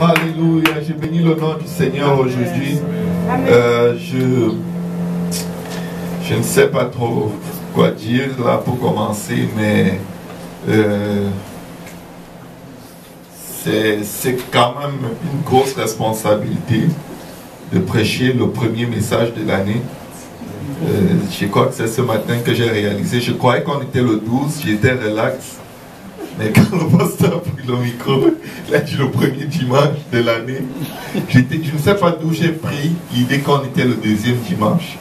Alléluia, je bénis le nom du Seigneur aujourd'hui. Je ne sais pas trop quoi dire là pour commencer, mais c'est quand même une grosse responsabilité de prêcher le premier message de l'année. Je crois que c'est ce matin que j'ai réalisé. Je croyais qu'on était le 12, j'étais relax. Mais quand le pasteur a pris le micro, il a dit le premier dimanche de l'année. Je ne sais pas d'où j'ai pris l'idée qu'on était le deuxième dimanche.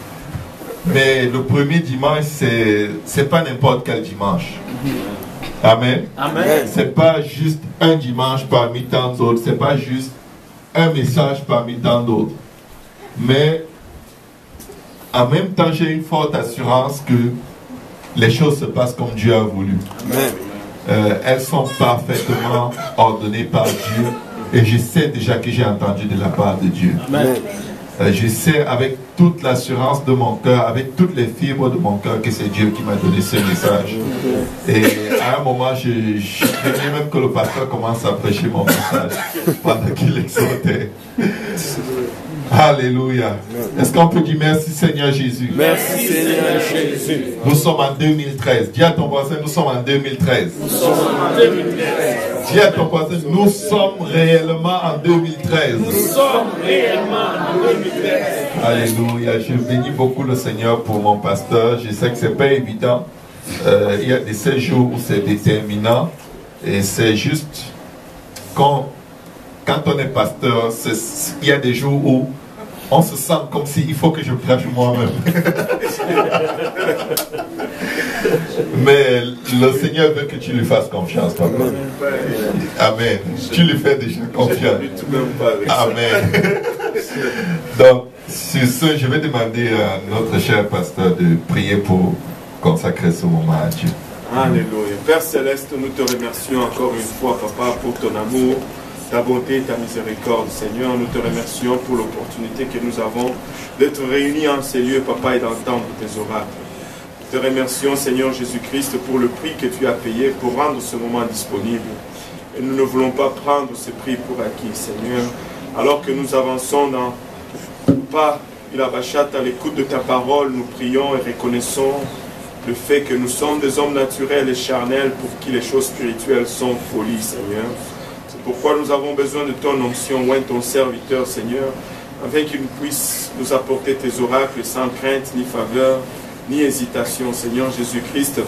Mais le premier dimanche, c'est pas n'importe quel dimanche. Amen. Amen. C'est pas juste un dimanche parmi tant d'autres. C'est pas juste un message parmi tant d'autres. Mais en même temps, j'ai une forte assurance que les choses se passent comme Dieu a voulu. Amen. Elles sont parfaitement ordonnées par Dieu. Et je sais déjà que j'ai entendu de la part de Dieu. Amen. Je sais avec toute l'assurance de mon cœur, avec toutes les fibres de mon cœur, que c'est Dieu qui m'a donné ce message. Et à un moment, je craignais même que le pasteur commence à prêcher mon message pendant qu'il exhortait. Alléluia. Est-ce qu'on peut dire merci Seigneur Jésus? Merci Seigneur Jésus. Nous sommes en 2013. Dis à ton voisin, nous sommes en 2013. Nous sommes en 2013. Dis à ton voisin, nous sommes réellement en 2013. Nous sommes réellement en 2013. Alléluia. Je bénis beaucoup le Seigneur pour mon pasteur. Je sais que ce n'est pas évident. Il y a des séjours où c'est déterminant. Et c'est juste quand on est pasteur, il y a des jours où on se sent comme s'il faut que je prêche moi-même. Mais le Seigneur veut que tu lui fasses confiance, papa. Amen. Tu lui fais déjà confiance. Amen. Donc, sur ce, je vais demander à notre cher pasteur de prier pour consacrer ce moment à Dieu. Alléluia. Père Céleste, nous te remercions encore une fois, papa, pour ton amour, ta bonté et ta miséricorde, Seigneur. Nous te remercions pour l'opportunité que nous avons d'être réunis en ces lieux, papa, et d'entendre tes oracles. Nous te remercions, Seigneur Jésus-Christ, pour le prix que tu as payé pour rendre ce moment disponible. Et nous ne voulons pas prendre ce prix pour acquis, Seigneur. Alors que nous avançons dans pas il abachate à l'écoute de ta parole, nous prions et reconnaissons le fait que nous sommes des hommes naturels et charnels pour qui les choses spirituelles sont folie, Seigneur. C'est pourquoi nous avons besoin de ton onction, oint ton serviteur, Seigneur, afin qu'il puisse nous apporter tes oracles sans crainte, ni faveur, ni hésitation, Seigneur Jésus-Christ.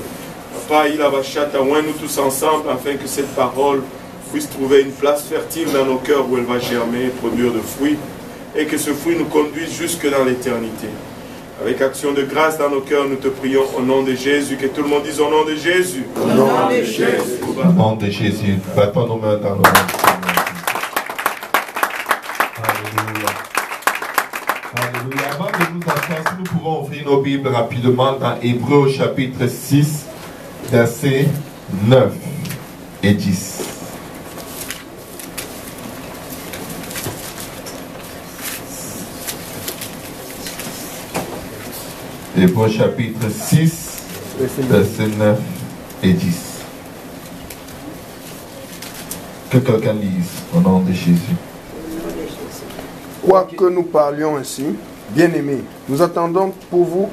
Papa, il abachate, oint-nous tous ensemble, afin que cette parole puisse trouver une place fertile dans nos cœurs où elle va germer et produire de fruits, et que ce fruit nous conduise jusque dans l'éternité. Avec action de grâce dans nos cœurs, nous te prions au nom de Jésus. Que tout le monde dise au nom de Jésus. Au nom de Jésus. Au nom de Jésus. Battons nos mains dans nos mains. Alléluia. Alléluia. Avant de nous asseoir, si nous pouvons ouvrir nos Bibles rapidement dans Hébreux chapitre 6, versets 9 et 10. Hébreux chapitre 6, versets 9 et 10. Que quelqu'un lise au nom de Jésus. Quoique nous parlions ainsi, bien-aimés, nous attendons pour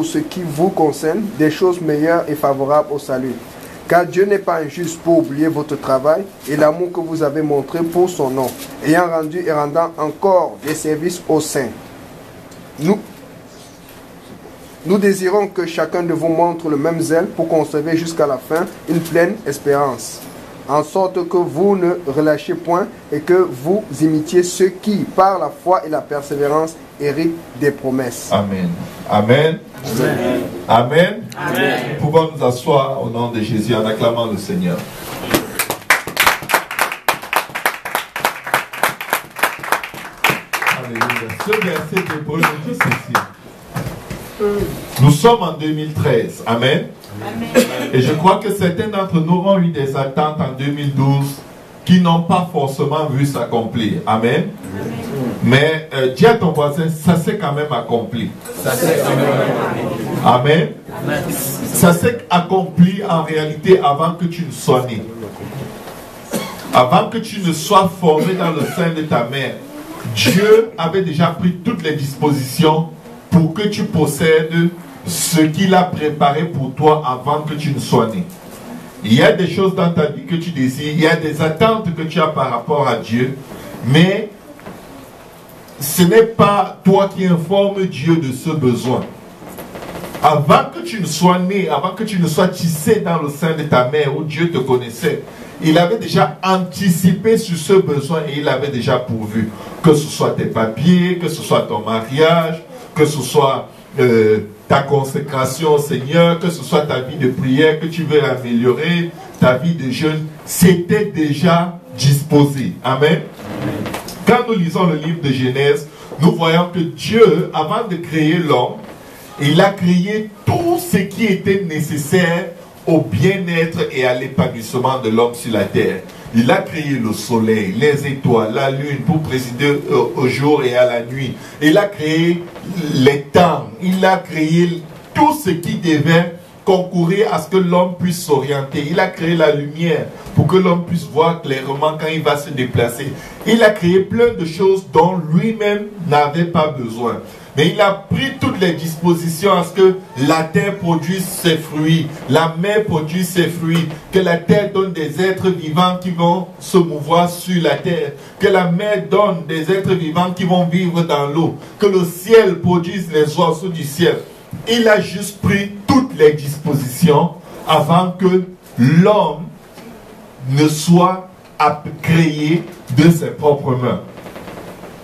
ce qui vous concerne des choses meilleures et favorables au salut. Car Dieu n'est pas injuste pour oublier votre travail et l'amour que vous avez montré pour son nom, ayant rendu et rendant encore des services aux saints. Nous désirons que chacun de vous montre le même zèle pour conserver jusqu'à la fin une pleine espérance, en sorte que vous ne relâchez point et que vous imitiez ceux qui, par la foi et la persévérance, héritent des promesses. Amen. Amen. Amen. Amen. Amen. Nous pouvons nous asseoir au nom de Jésus en acclamant le Seigneur. Alléluia. Ce verset d'Hébreux nous dit ceci. Nous sommes en 2013. Amen. Amen. Et je crois que certains d'entre nous ont eu des attentes en 2012 qui n'ont pas forcément vu s'accomplir. Amen. Amen. Mais dis à ton voisin, ça s'est quand même accompli. Ça s'est quand même accompli. Amen. Amen. Ça s'est accompli en réalité avant que tu ne sois né. Avant que tu ne sois formé dans le sein de ta mère, Dieu avait déjà pris toutes les dispositions pour que tu possèdes ce qu'il a préparé pour toi avant que tu ne sois né. Il y a des choses dans ta vie que tu désires, il y a des attentes que tu as par rapport à Dieu, mais ce n'est pas toi qui informe Dieu de ce besoin. Avant que tu ne sois né, avant que tu ne sois tissé dans le sein de ta mère où Dieu te connaissait, il avait déjà anticipé sur ce besoin et il avait déjà pourvu. Que ce soit tes papiers, que ce soit ton mariage, que ce soit ta consécration au Seigneur, que ce soit ta vie de prière que tu veux améliorer, ta vie de jeûne, c'était déjà disposé. Amen. Quand nous lisons le livre de Genèse, nous voyons que Dieu, avant de créer l'homme, il a créé tout ce qui était nécessaire au bien-être et à l'épanouissement de l'homme sur la terre. Il a créé le soleil, les étoiles, la lune pour présider au jour et à la nuit. Il a créé les temps. Il a créé tout ce qui devait concourir à ce que l'homme puisse s'orienter. Il a créé la lumière pour que l'homme puisse voir clairement quand il va se déplacer. Il a créé plein de choses dont lui-même n'avait pas besoin. Mais il a pris toutes les dispositions à ce que la terre produise ses fruits, la mer produise ses fruits, que la terre donne des êtres vivants qui vont se mouvoir sur la terre, que la mer donne des êtres vivants qui vont vivre dans l'eau, que le ciel produise les oiseaux du ciel. Il a juste pris toutes les dispositions avant que l'homme ne soit créé de ses propres mains.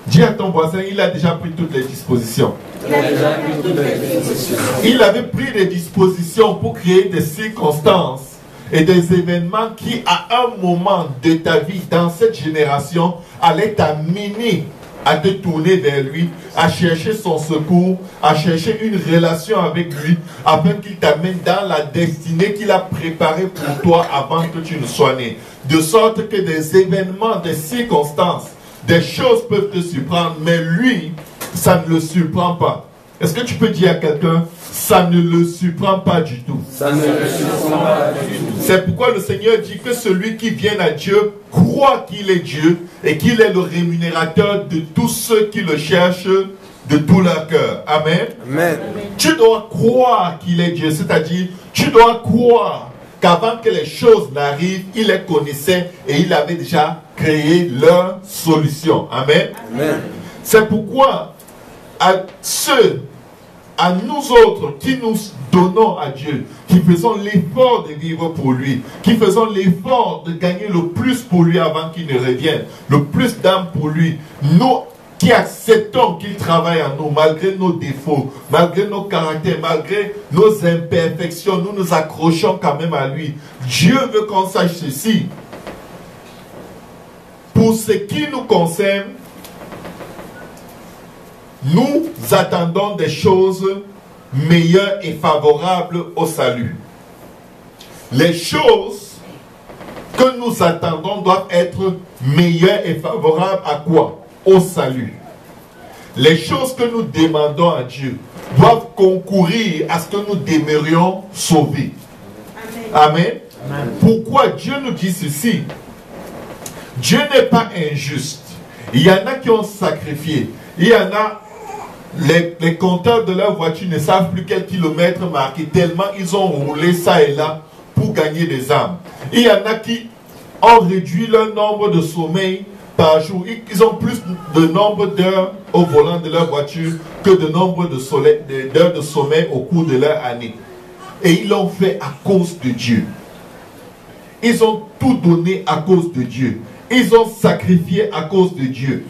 Dis à ton voisin, il a déjà pris toutes les dispositions. Il avait pris des dispositions pour créer des circonstances et des événements qui, à un moment de ta vie, dans cette génération, allaient t'amener à te tourner vers lui, à chercher son secours, à chercher une relation avec lui, afin qu'il t'amène dans la destinée qu'il a préparée pour toi avant que tu ne sois né. De sorte que des événements, des circonstances, des choses peuvent te surprendre, mais lui, ça ne le surprend pas. Est-ce que tu peux dire à quelqu'un, ça ne le surprend pas du tout? Ça ne le surprend pas du tout. C'est pourquoi le Seigneur dit que celui qui vient à Dieu croit qu'il est Dieu et qu'il est le rémunérateur de tous ceux qui le cherchent de tout leur cœur. Amen. Amen. Tu dois croire qu'il est Dieu, c'est-à-dire, tu dois croire qu'avant que les choses n'arrivent, il les connaissait et il avait déjà créé leur solution. Amen. Amen. C'est pourquoi à nous autres qui nous donnons à Dieu, qui faisons l'effort de vivre pour lui, qui faisons l'effort de gagner le plus pour lui avant qu'il ne revienne, le plus d'âme pour lui, nous qui acceptons qu'il travaille en nous, malgré nos défauts, malgré nos caractères, malgré nos imperfections, nous nous accrochons quand même à lui. Dieu veut qu'on sache ceci. Pour ce qui nous concerne, nous attendons des choses meilleures et favorables au salut. Les choses que nous attendons doivent être meilleures et favorables à quoi? Au salut. Les choses que nous demandons à Dieu doivent concourir à ce que nous demeurions sauvés. Amen. Amen. Amen. Pourquoi Dieu nous dit ceci? Dieu n'est pas injuste. Il y en a qui ont sacrifié. Il y en a, les compteurs de leur voiture ne savent plus quel kilomètre marquer, tellement ils ont roulé ça et là pour gagner des âmes. Il y en a qui ont réduit leur nombre de sommeil par jour. Ils ont plus de nombre d'heures au volant de leur voiture que de nombre d'heures de sommeil au cours de leur année. Et ils l'ont fait à cause de Dieu. Ils ont tout donné à cause de Dieu. Ils ont sacrifié à cause de Dieu.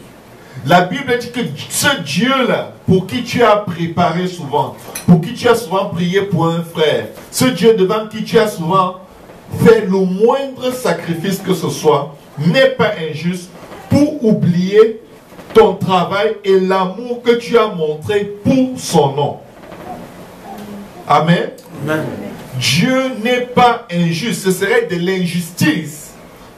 La Bible dit que ce Dieu-là, pour qui tu as préparé souvent, pour qui tu as souvent prié pour un frère, ce Dieu devant qui tu as souvent fait le moindre sacrifice que ce soit, n'est pas injuste pour oublier ton travail et l'amour que tu as montré pour son nom. Amen. Amen. Dieu n'est pas injuste. Ce serait de l'injustice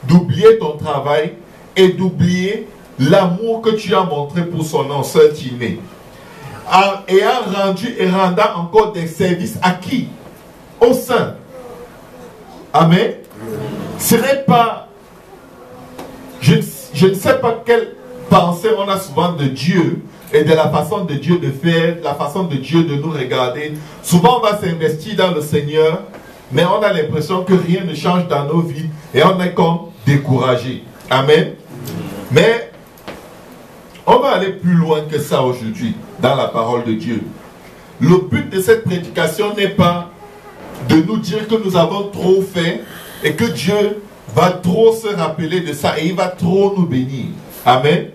d'oublier ton travail et d'oublier l'amour que tu as montré pour son nom, seul Timée. Ayant rendu et rendant encore des services à qui? Au sein. Amen. Ce n'est pas je ne sais pas quelle pensée on a souvent de Dieu et de la façon de Dieu de faire, la façon de Dieu de nous regarder. Souvent on va s'investir dans le Seigneur, mais on a l'impression que rien ne change dans nos vies et on est comme découragé. Amen. Mais on va aller plus loin que ça aujourd'hui dans la parole de Dieu. Le but de cette prédication n'est pas de nous dire que nous avons trop fait et que Dieu va trop se rappeler de ça et il va trop nous bénir. Amen.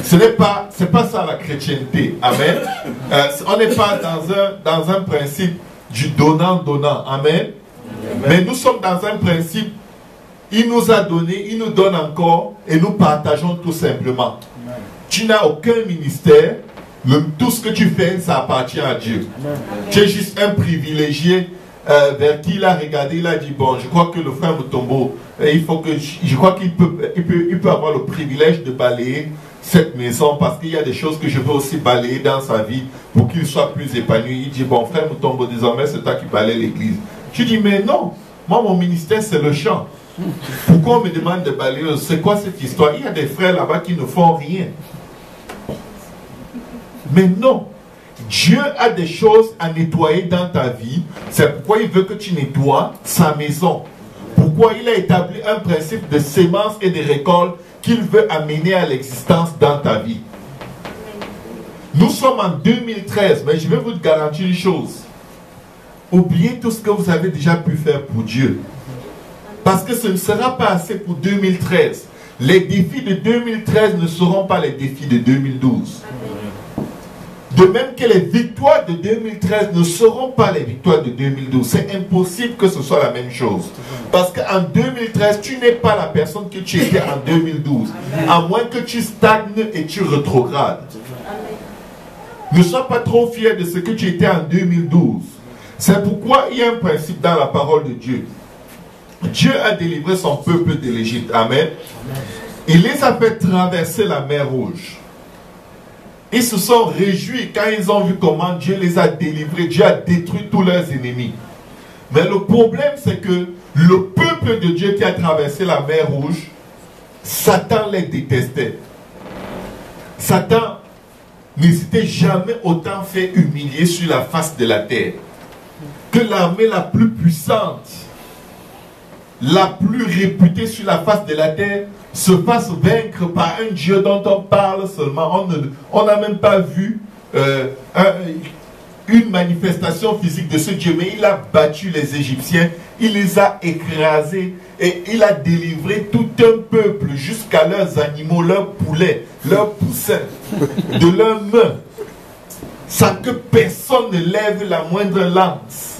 Ce n'est pas, c'est pas ça la chrétienté. Amen. On n'est pas dans un principe du donnant-donnant. Amen. Mais nous sommes dans un principe, il nous a donné, il nous donne encore et nous partageons tout simplement. Amen. Tu n'as aucun ministère, tout ce que tu fais, ça appartient à Dieu. Amen. Tu es juste un privilégié vers qui il a regardé, il a dit, bon, je crois que le frère Mutombo, je crois qu'il peut avoir le privilège de balayer cette maison parce qu'il y a des choses que je veux aussi balayer dans sa vie pour qu'il soit plus épanoui. Il dit, bon, frère Mutombo, désormais c'est toi qui balayes l'église. Je dis, mais non, moi mon ministère c'est le chant. Pourquoi on me demande de balayer? C'est quoi cette histoire? Il y a des frères là-bas qui ne font rien. Mais non, Dieu a des choses à nettoyer dans ta vie. C'est pourquoi il veut que tu nettoies sa maison. Pourquoi il a établi un principe de sémence et de récolte qu'il veut amener à l'existence dans ta vie. Nous sommes en 2013, mais je vais vous garantir une chose. Oubliez tout ce que vous avez déjà pu faire pour Dieu. Parce que ce ne sera pas assez pour 2013. Les défis de 2013 ne seront pas les défis de 2012. De même que les victoires de 2013 ne seront pas les victoires de 2012. C'est impossible que ce soit la même chose. Parce qu'en 2013, tu n'es pas la personne que tu étais en 2012. À moins que tu stagnes et tu rétrogrades. Ne sois pas trop fier de ce que tu étais en 2012. C'est pourquoi il y a un principe dans la parole de Dieu. Dieu a délivré son peuple de l'Égypte. Amen. Il les a fait traverser la mer Rouge. Ils se sont réjouis quand ils ont vu comment Dieu les a délivrés. Dieu a détruit tous leurs ennemis. Mais le problème, c'est que le peuple de Dieu qui a traversé la mer Rouge, Satan les détestait. Satan ne s'était jamais autant fait humilier sur la face de la terre. Que l'armée la plus puissante, la plus réputée sur la face de la terre, se fasse vaincre par un Dieu dont on parle seulement. On n'a même pas vu une manifestation physique de ce Dieu, mais il a battu les Égyptiens, il les a écrasés et il a délivré tout un peuple jusqu'à leurs animaux, leurs poulets, leurs poussins, de leurs mains, sans que personne ne lève la moindre lance.